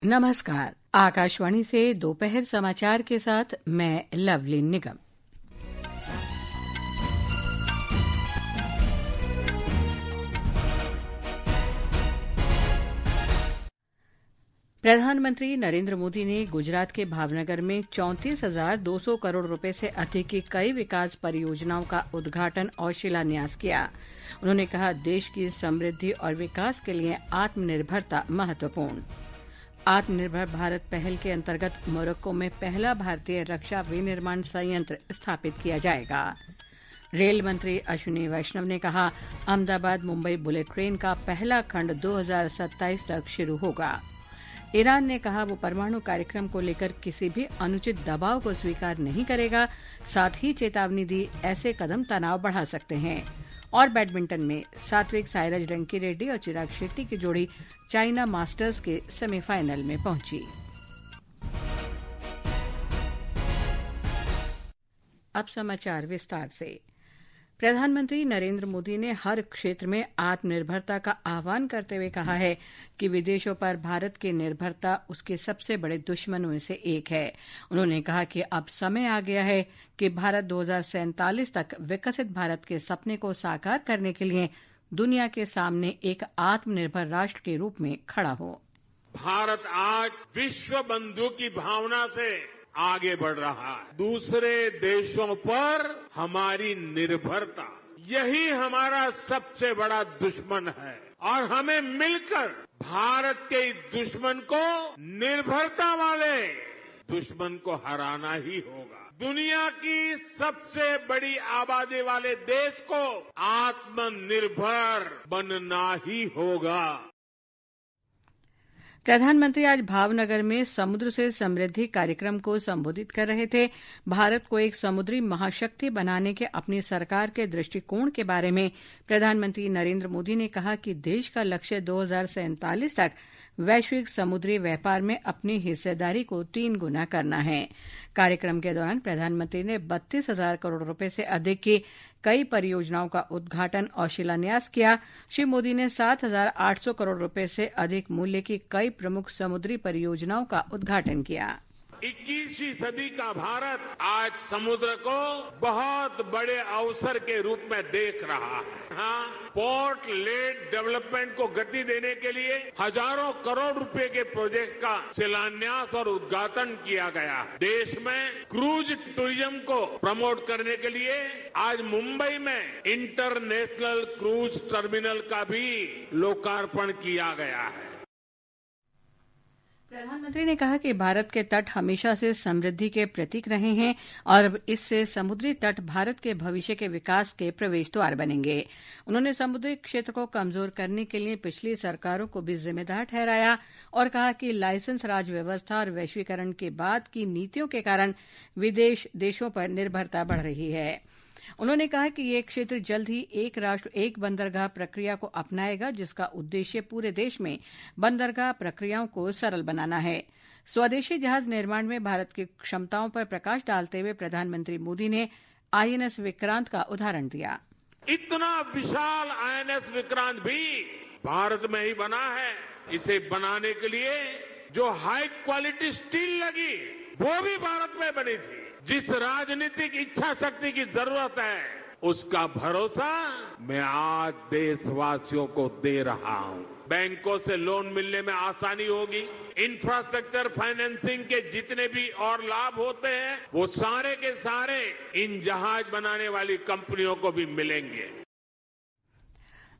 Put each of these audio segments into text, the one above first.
नमस्कार। आकाशवाणी से दोपहर समाचार के साथ मैं लवली निगम। प्रधानमंत्री नरेंद्र मोदी ने गुजरात के भावनगर में 34,200 करोड़ रुपए से अधिक की कई विकास परियोजनाओं का उद्घाटन और शिलान्यास किया। उन्होंने कहा, देश की समृद्धि और विकास के लिए आत्मनिर्भरता महत्वपूर्ण। आत्मनिर्भर भारत पहल के अंतर्गत मोरक्को में पहला भारतीय रक्षा विनिर्माण संयंत्र स्थापित किया जाएगा। रेल मंत्री अश्विनी वैष्णव ने कहा, अहमदाबाद मुंबई बुलेट ट्रेन का पहला खंड 2027 तक शुरू होगा। ईरान ने कहा, वो परमाणु कार्यक्रम को लेकर किसी भी अनुचित दबाव को स्वीकार नहीं करेगा। साथ ही चेतावनी दी, ऐसे कदम तनाव बढ़ा सकते हैं। और बैडमिंटन में सात्विक साईराज रंकीरेड्डी और चिराग शेट्टी की जोड़ी चाइना मास्टर्स के सेमीफाइनल में पहुंची। अब समाचार विस्तार से। प्रधानमंत्री नरेंद्र मोदी ने हर क्षेत्र में आत्मनिर्भरता का आह्वान करते हुए कहा है कि विदेशों पर भारत की निर्भरता उसके सबसे बड़े दुश्मनों में से एक है। उन्होंने कहा कि अब समय आ गया है कि भारत 2047 तक विकसित भारत के सपने को साकार करने के लिए दुनिया के सामने एक आत्मनिर्भर राष्ट्र के रूप में खड़ा हो। भारत आज विश्व बंधु की भावना से आगे बढ़ रहा है। दूसरे देशों पर हमारी निर्भरता, यही हमारा सबसे बड़ा दुश्मन है और हमें मिलकर भारत के इस दुश्मन को, निर्भरता वाले दुश्मन को हराना ही होगा। दुनिया की सबसे बड़ी आबादी वाले देश को आत्मनिर्भर बनना ही होगा। प्रधानमंत्री आज भावनगर में समुद्र से समृद्धि कार्यक्रम को संबोधित कर रहे थे। भारत को एक समुद्री महाशक्ति बनाने के अपनी सरकार के दृष्टिकोण के बारे में प्रधानमंत्री नरेंद्र मोदी ने कहा कि देश का लक्ष्य 2047 तक वैश्विक समुद्री व्यापार में अपनी हिस्सेदारी को 3 गुना करना है। कार्यक्रम के दौरान प्रधानमंत्री ने 32,000 करोड़ रुपए से अधिक की कई परियोजनाओं का उद्घाटन और शिलान्यास किया। श्री मोदी ने 7,800 करोड़ रुपए से अधिक मूल्य की कई प्रमुख समुद्री परियोजनाओं का उद्घाटन किया। 21वीं सदी का भारत आज समुद्र को बहुत बड़े अवसर के रूप में देख रहा है। हाँ, पोर्ट लेड डेवलपमेंट को गति देने के लिए हजारों करोड़ रुपए के प्रोजेक्ट का शिलान्यास और उद्घाटन किया गया। देश में क्रूज टूरिज्म को प्रमोट करने के लिए आज मुंबई में इंटरनेशनल क्रूज टर्मिनल का भी लोकार्पण किया गया है। प्रधानमंत्री ने कहा कि भारत के तट हमेशा से समृद्धि के प्रतीक रहे हैं और इससे समुद्री तट भारत के भविष्य के विकास के प्रवेश द्वार बनेंगे। उन्होंने समुद्री क्षेत्र को कमजोर करने के लिए पिछली सरकारों को भी जिम्मेदार ठहराया और कहा कि लाइसेंस राज व्यवस्था और वैश्वीकरण के बाद की नीतियों के कारण विदेश देशों पर निर्भरता बढ़ रही है। उन्होंने कहा कि ये क्षेत्र जल्द ही एक राष्ट्र एक बंदरगाह प्रक्रिया को अपनाएगा, जिसका उद्देश्य पूरे देश में बंदरगाह प्रक्रियाओं को सरल बनाना है। स्वदेशी जहाज निर्माण में भारत की क्षमताओं पर प्रकाश डालते हुए प्रधानमंत्री मोदी ने आईएनएस विक्रांत का उदाहरण दिया। इतना विशाल आईएनएस विक्रांत भी भारत में ही बना है। इसे बनाने के लिए जो हाई क्वालिटी स्टील लगी, वो भी भारत में बनी थी। जिस राजनीतिक इच्छा शक्ति की जरूरत है, उसका भरोसा मैं आज देशवासियों को दे रहा हूं। बैंकों से लोन मिलने में आसानी होगी। इंफ्रास्ट्रक्चर फाइनेंसिंग के जितने भी और लाभ होते हैं, वो सारे के सारे इन जहाज बनाने वाली कंपनियों को भी मिलेंगे।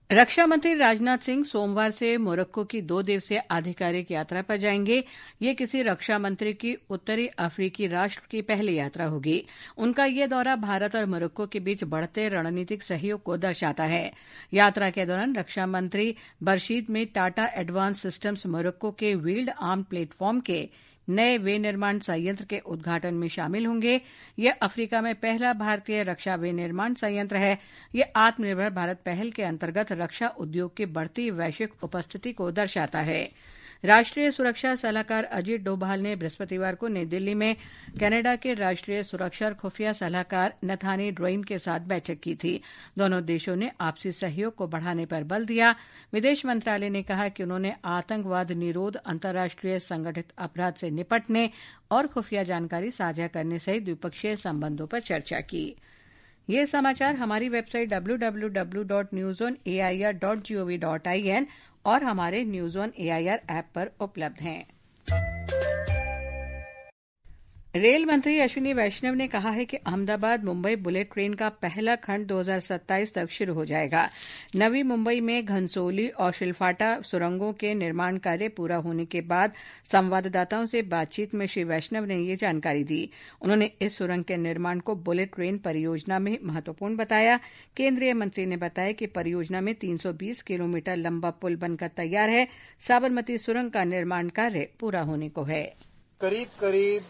रक्षा मंत्री राजनाथ सिंह सोमवार से मोरक्को की 2 दिवसीय आधिकारिक यात्रा पर जाएंगे। ये किसी रक्षा मंत्री की उत्तरी अफ्रीकी राष्ट्र की पहली यात्रा होगी। उनका ये दौरा भारत और मोरक्को के बीच बढ़ते रणनीतिक सहयोग को दर्शाता है। यात्रा के दौरान रक्षा मंत्री बरशीद में टाटा एडवांस सिस्टम्स मोरक्को के व्हील्ड आर्म प्लेटफॉर्म के नए विनिर्माण संयंत्र के उद्घाटन में शामिल होंगे। यह अफ्रीका में पहला भारतीय रक्षा विनिर्माण संयंत्र है। यह आत्मनिर्भर भारत पहल के अंतर्गत रक्षा उद्योग की बढ़ती वैश्विक उपस्थिति को दर्शाता है। राष्ट्रीय सुरक्षा सलाहकार अजीत डोभाल ने बृहस्पतिवार को नई दिल्ली में कनाडा के राष्ट्रीय सुरक्षा और खुफिया सलाहकार नथानी ड्रोइन के साथ बैठक की थी। दोनों देशों ने आपसी सहयोग को बढ़ाने पर बल दिया। विदेश मंत्रालय ने कहा कि उन्होंने आतंकवाद निरोध, अंतर्राष्ट्रीय संगठित अपराध से निपटने और खुफिया जानकारी साझा करने सहित द्विपक्षीय संबंधों पर चर्चा की। ये समाचार हमारी वेबसाइट www.newsonair.gov.in और हमारे न्यूज ऑन एआईआर ऐप पर उपलब्ध हैं। रेल मंत्री अश्विनी वैष्णव ने कहा है कि अहमदाबाद मुंबई बुलेट ट्रेन का पहला खंड 2027 तक शुरू हो जाएगा। नवी मुंबई में घनसोली और शिलफाटा सुरंगों के निर्माण कार्य पूरा होने के बाद संवाददाताओं से बातचीत में श्री वैष्णव ने ये जानकारी दी। उन्होंने इस सुरंग के निर्माण को बुलेट ट्रेन परियोजना में महत्वपूर्ण बताया। केंद्रीय मंत्री ने बताया कि परियोजना में 320 किलोमीटर लंबा पुल बनकर तैयार है। साबरमती सुरंग का निर्माण कार्य पूरा होने को है। करीब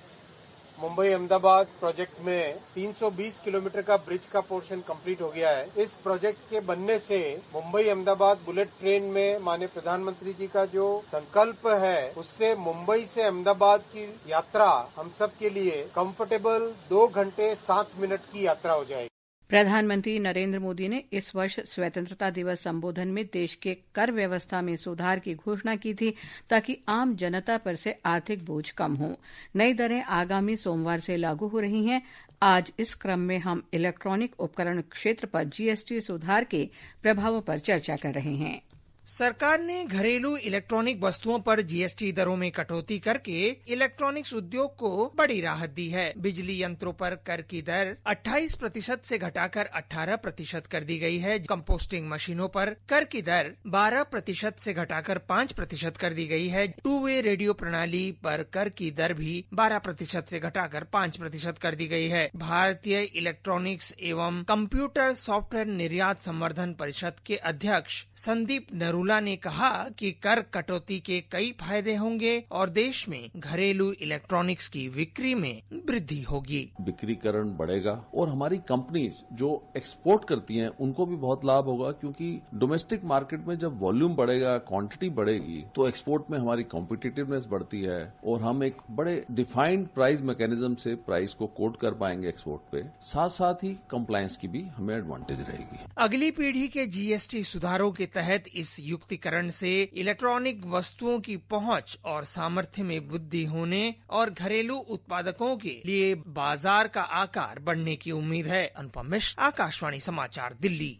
मुंबई अहमदाबाद प्रोजेक्ट में 320 किलोमीटर का ब्रिज का पोर्शन कंप्लीट हो गया है। इस प्रोजेक्ट के बनने से मुंबई अहमदाबाद बुलेट ट्रेन में माननीय प्रधानमंत्री जी का जो संकल्प है, उससे मुंबई से अहमदाबाद की यात्रा हम सब के लिए कंफर्टेबल 2 घंटे 7 मिनट की यात्रा हो जाएगी। प्रधानमंत्री नरेंद्र मोदी ने इस वर्ष स्वतंत्रता दिवस संबोधन में देश के कर व्यवस्था में सुधार की घोषणा की थी ताकि आम जनता पर से आर्थिक बोझ कम हो। नई दरें आगामी सोमवार से लागू हो रही हैं। आज इस क्रम में हम इलेक्ट्रॉनिक उपकरण क्षेत्र पर जीएसटी सुधार के प्रभावों पर चर्चा कर रहे हैं। सरकार ने घरेलू इलेक्ट्रॉनिक वस्तुओं पर जीएसटी दरों में कटौती करके इलेक्ट्रॉनिक्स उद्योग को बड़ी राहत दी है। बिजली यंत्रों पर कर की दर 28% से घटाकर 18% कर दी गई है। कंपोस्टिंग मशीनों पर कर की दर 12% से घटाकर 5% कर दी गई है। 2-वे रेडियो प्रणाली पर कर की दर भी 12% से घटाकर 5% कर दी गई है। भारतीय इलेक्ट्रॉनिक्स एवं कंप्यूटर सॉफ्टवेयर निर्यात संवर्धन परिषद के अध्यक्ष संदीप नरूला ने कहा कि कर कटौती के कई फायदे होंगे और देश में घरेलू इलेक्ट्रॉनिक्स की बिक्री में वृद्धि होगी। बिक्रीकरण बढ़ेगा और हमारी कंपनीज जो एक्सपोर्ट करती हैं उनको भी बहुत लाभ होगा, क्योंकि डोमेस्टिक मार्केट में जब वॉल्यूम बढ़ेगा, क्वांटिटी बढ़ेगी, तो एक्सपोर्ट में हमारी कॉम्पिटिटिवनेस बढ़ती है और हम एक बड़े डिफाइंड प्राइस मैकेनिज्म से प्राइस को कोट कर पाएंगे एक्सपोर्ट पे। साथ साथ ही कंप्लायंस की भी हमें एडवांटेज रहेगी। अगली पीढ़ी के जीएसटी सुधारों के तहत इस युक्तिकरण से इलेक्ट्रॉनिक वस्तुओं की पहुंच और सामर्थ्य में वृद्धि होने और घरेलू उत्पादकों के लिए बाजार का आकार बढ़ने की उम्मीद है। अनुपम मिश्र, आकाशवाणी समाचार, दिल्ली।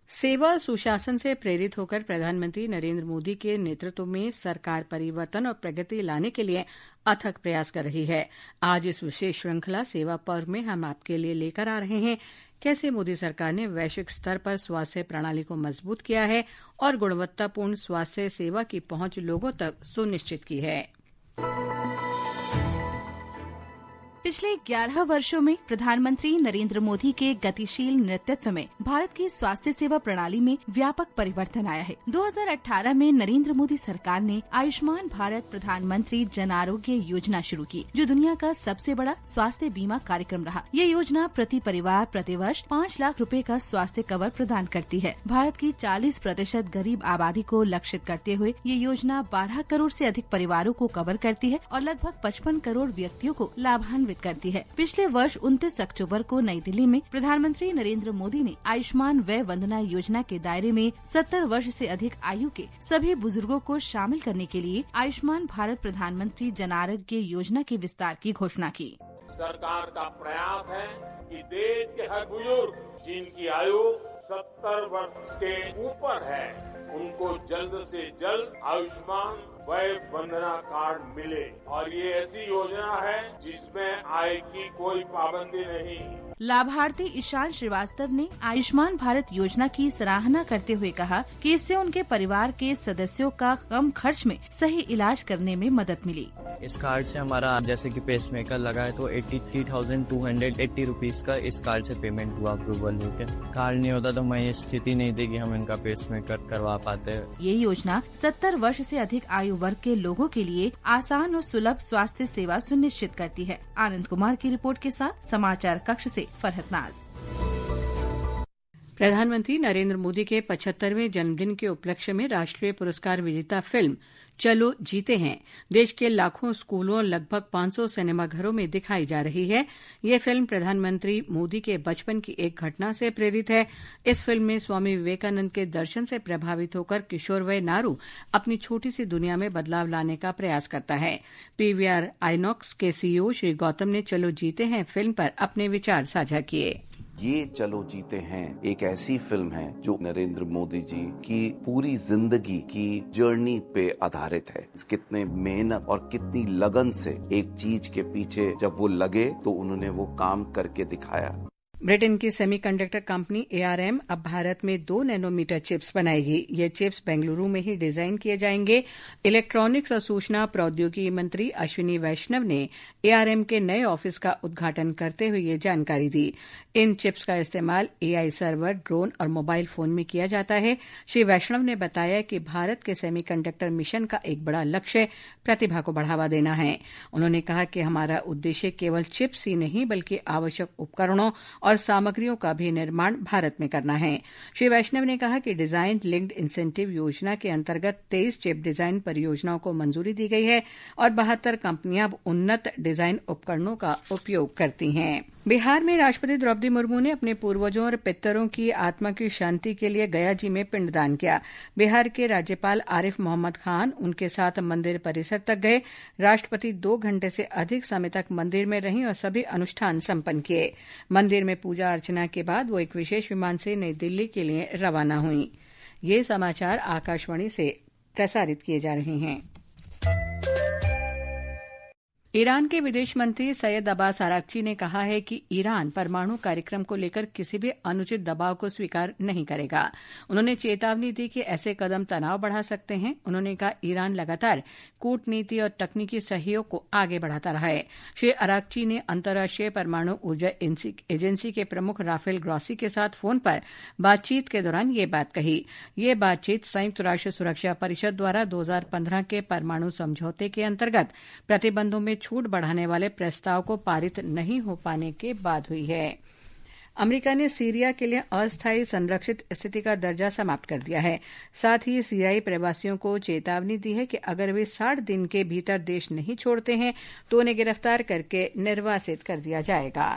सेवा और सुशासन से प्रेरित होकर प्रधानमंत्री नरेंद्र मोदी के नेतृत्व में सरकार परिवर्तन और प्रगति लाने के लिए अथक प्रयास कर रही है। आज इस विशेष श्रृंखला सेवा पर्व में हम आपके लिए लेकर आ रहे हैं कैसे मोदी सरकार ने वैश्विक स्तर पर स्वास्थ्य प्रणाली को मजबूत किया है और गुणवत्तापूर्ण स्वास्थ्य सेवा की पहुंच लोगों तक सुनिश्चित की है। पिछले 11 वर्षों में प्रधानमंत्री नरेंद्र मोदी के गतिशील नेतृत्व में भारत की स्वास्थ्य सेवा प्रणाली में व्यापक परिवर्तन आया है। 2018 में नरेंद्र मोदी सरकार ने आयुष्मान भारत प्रधानमंत्री जन आरोग्य योजना शुरू की, जो दुनिया का सबसे बड़ा स्वास्थ्य बीमा कार्यक्रम रहा। ये योजना प्रति परिवार प्रतिवर्ष 5 लाख रुपए का स्वास्थ्य कवर प्रदान करती है। भारत की 40% गरीब आबादी को लक्षित करते हुए ये योजना 12 करोड़ से अधिक परिवारों को कवर करती है और लगभग 55 करोड़ व्यक्तियों को लाभान्वित करती है। पिछले वर्ष 29 अक्टूबर को नई दिल्ली में प्रधानमंत्री नरेंद्र मोदी ने आयुष्मान वय वंदना योजना के दायरे में 70 वर्ष से अधिक आयु के सभी बुजुर्गों को शामिल करने के लिए आयुष्मान भारत प्रधानमंत्री जन आरोग्य योजना के विस्तार की घोषणा की। सरकार का प्रयास है कि देश के हर बुजुर्ग जिनकी आयु 70 वर्ष के ऊपर है, उनको जल्द से जल्द आयुष्मान वय वंदना कार्ड मिले। और ये ऐसी योजना है जिसमें आय की कोई पाबंदी नहीं। लाभार्थी ईशान श्रीवास्तव ने आयुष्मान भारत योजना की सराहना करते हुए कहा कि इससे उनके परिवार के सदस्यों का कम खर्च में सही इलाज करने में मदद मिली। इस कार्ड से हमारा जैसे कि पेसमेकर लगा है तो 83,280 रुपीज का इस कार्ड से पेमेंट हुआ, अप्रूवल होकर। कार्ड नहीं होता तो मैं ये स्थिति नहीं थी कि हम इनका पेसमेकर करवा पाते। ये योजना 70 वर्ष से अधिक आयु वर्ग के लोगों के लिए आसान और सुलभ स्वास्थ्य सेवा सुनिश्चित करती है। आनंद कुमार की रिपोर्ट के साथ समाचार कक्ष से फरहत नाज। प्रधानमंत्री नरेंद्र मोदी के 75वें जन्मदिन के उपलक्ष्य में राष्ट्रीय पुरस्कार विजेता फिल्म चलो जीते हैं देश के लाखों स्कूलों और लगभग 500 सिनेमाघरों में दिखाई जा रही है। ये फिल्म प्रधानमंत्री मोदी के बचपन की एक घटना से प्रेरित है। इस फिल्म में स्वामी विवेकानंद के दर्शन से प्रभावित होकर किशोरवय नारू अपनी छोटी सी दुनिया में बदलाव लाने का प्रयास करता है। पीवीआर आइनॉक्स के सीईओ श्री गौतम ने चलो जीते हैं फिल्म पर अपने विचार साझा किए। ये चलो जीते हैं एक ऐसी फिल्म है जो नरेंद्र मोदी जी की पूरी जिंदगी की जर्नी पे आधारित है। कितने मेहनत और कितनी लगन से एक चीज के पीछे जब वो लगे तो उन्होंने वो काम करके दिखाया। ब्रिटेन की सेमीकंडक्टर कंपनी ARM अब भारत में 2 नैनोमीटर चिप्स बनाएगी। ये चिप्स बेंगलुरु में ही डिजाइन किए जाएंगे। इलेक्ट्रॉनिक्स और सूचना प्रौद्योगिकी मंत्री अश्विनी वैष्णव ने ARM के नए ऑफिस का उद्घाटन करते हुए ये जानकारी दी। इन चिप्स का इस्तेमाल AI सर्वर, ड्रोन और मोबाइल फोन में किया जाता है। श्री वैष्णव ने बताया कि भारत के सेमीकंडक्टर मिशन का एक बड़ा लक्ष्य प्रतिभा को बढ़ावा देना है। उन्होंने कहा कि हमारा उद्देश्य केवल चिप्स ही नहीं बल्कि आवश्यक उपकरणों और सामग्रियों का भी निर्माण भारत में करना है। श्री वैष्णव ने कहा कि डिजाइन लिंक्ड इंसेंटिव योजना के अंतर्गत 23 चिप डिजाइन परियोजनाओं को मंजूरी दी गई है और 72 कंपनियां अब उन्नत डिजाइन उपकरणों का उपयोग करती हैं। बिहार में राष्ट्रपति द्रौपदी मुर्मू ने अपने पूर्वजों और पितरों की आत्मा की शांति के लिए गया जी में पिंडदान किया। बिहार के राज्यपाल आरिफ मोहम्मद खान उनके साथ मंदिर परिसर तक गए। राष्ट्रपति 2 घंटे से अधिक समय तक मंदिर में रहीं और सभी अनुष्ठान संपन्न किए। मंदिर में पूजा अर्चना के बाद वो एक विशेष विमान से नई दिल्ली के लिए रवाना हुई। ये समाचार आकाशवाणी से प्रसारित किए जा रहे हैं। ईरान के विदेश मंत्री सैयद अब्बास आरागची ने कहा है कि ईरान परमाणु कार्यक्रम को लेकर किसी भी अनुचित दबाव को स्वीकार नहीं करेगा। उन्होंने चेतावनी दी कि ऐसे कदम तनाव बढ़ा सकते हैं। उन्होंने कहा ईरान लगातार कूटनीति और तकनीकी सहयोग को आगे बढ़ाता रहा है। श्री आरागची ने अंतर्राष्ट्रीय परमाणु ऊर्जा एजेंसी के प्रमुख राफेल ग्रॉसी के साथ फोन पर बातचीत के दौरान ये बात कही। ये बातचीत संयुक्त राष्ट्र सुरक्षा परिषद द्वारा 2015 के परमाणु समझौते के अंतर्गत प्रतिबंधों में छूट बढ़ाने वाले प्रस्ताव को पारित नहीं हो पाने के बाद हुई है। अमेरिका ने सीरिया के लिए अस्थायी संरक्षित स्थिति का दर्जा समाप्त कर दिया है। साथ ही सीरियाई प्रवासियों को चेतावनी दी है कि अगर वे 60 दिन के भीतर देश नहीं छोड़ते हैं तो उन्हें गिरफ्तार करके निर्वासित कर दिया जाएगा।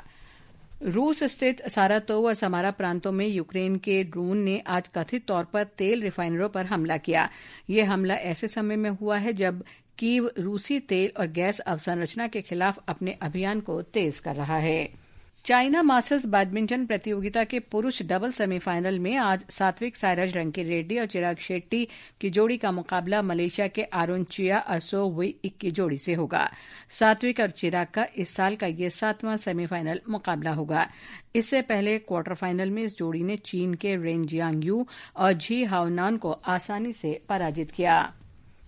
रूस स्थित सारातोव और समारा प्रांतों में यूक्रेन के ड्रोन ने आज कथित तौर पर तेल रिफाइनरों पर हमला किया। यह हमला ऐसे समय में हुआ है जब कीव रूसी तेल और गैस अवसंरचना के खिलाफ अपने अभियान को तेज कर रहा है। चाइना मास्टर्स बैडमिंटन प्रतियोगिता के पुरुष डबल सेमीफाइनल में आज सात्विक साईराज रंकीरेड्डी और चिराग शेट्टी की जोड़ी का मुकाबला मलेशिया के आरुण चिया और सो वुई इक की जोड़ी से होगा। सात्विक और चिराग का इस साल का ये 7वां सेमीफाइनल मुकाबला होगा। इससे पहले क्वार्टर फाइनल में इस जोड़ी ने चीन के रेन जियांगयू और झी हाओनान को आसानी से पराजित किया।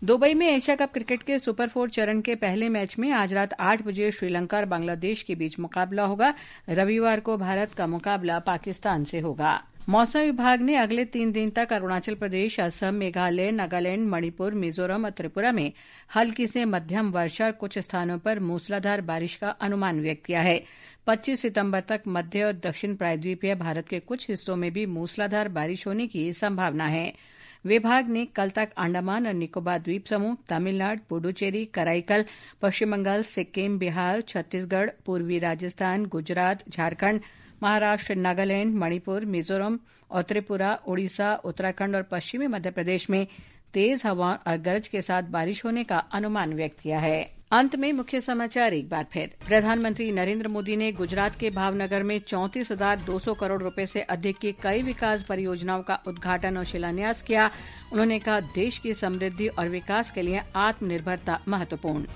दुबई में एशिया कप क्रिकेट के सुपर 4 चरण के पहले मैच में आज रात 8 बजे श्रीलंका और बांग्लादेश के बीच मुकाबला होगा। रविवार को भारत का मुकाबला पाकिस्तान से होगा। मौसम विभाग ने अगले 3 दिन तक अरुणाचल प्रदेश, असम, मेघालय, नागालैंड, मणिपुर, मिजोरम और त्रिपुरा में हल्की से मध्यम वर्षा और कुछ स्थानों पर मूसलाधार बारिश का अनुमान व्यक्त किया है। 25 सितंबर तक मध्य और दक्षिण प्रायद्वीपीय भारत के कुछ हिस्सों में भी मूसलाधार बारिश होने की संभावना है। विभाग ने कल तक अंडमान और निकोबार द्वीप समूह, तमिलनाडु, पुडुचेरी, कराईकल, पश्चिम बंगाल, सिक्किम, बिहार, छत्तीसगढ़, पूर्वी राजस्थान, गुजरात, झारखंड, महाराष्ट्र, नागालैंड, मणिपुर, मिजोरम और त्रिपुरा, ओडिशा, उत्तराखंड और पश्चिमी मध्य प्रदेश में तेज हवा और गरज के साथ बारिश होने का अनुमान व्यक्त किया है। अंत में मुख्य समाचार एक बार फिर। प्रधानमंत्री नरेंद्र मोदी ने गुजरात के भावनगर में 34,200 करोड़ रुपए से अधिक की कई विकास परियोजनाओं का उद्घाटन और शिलान्यास किया। उन्होंने कहा देश की समृद्धि और विकास के लिए आत्मनिर्भरता महत्वपूर्ण।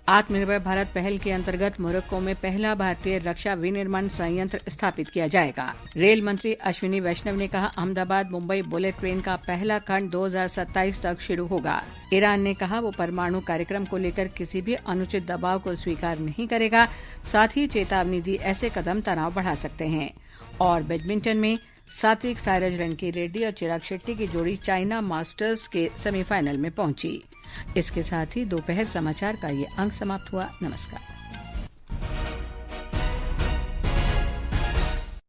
आत्मनिर्भर भारत पहल के अंतर्गत मोरक्को में पहला भारतीय रक्षा विनिर्माण संयंत्र स्थापित किया जाएगा। रेल मंत्री अश्विनी वैष्णव ने कहा अहमदाबाद मुंबई बुलेट ट्रेन का पहला खंड 2027 तक शुरू होगा। ईरान ने कहा वो परमाणु कार्यक्रम को लेकर किसी भी अनुचित दबाव को स्वीकार नहीं करेगा। साथ ही चेतावनी दी ऐसे कदम तनाव बढ़ा सकते हैं। और बैडमिंटन में सात्विक साईराज रंकीरेड्डी और चिराग शेट्टी की जोड़ी चाइना मास्टर्स के सेमीफाइनल में पहुंची। इसके साथ ही दोपहर समाचार का ये अंक समाप्त हुआ। नमस्कार।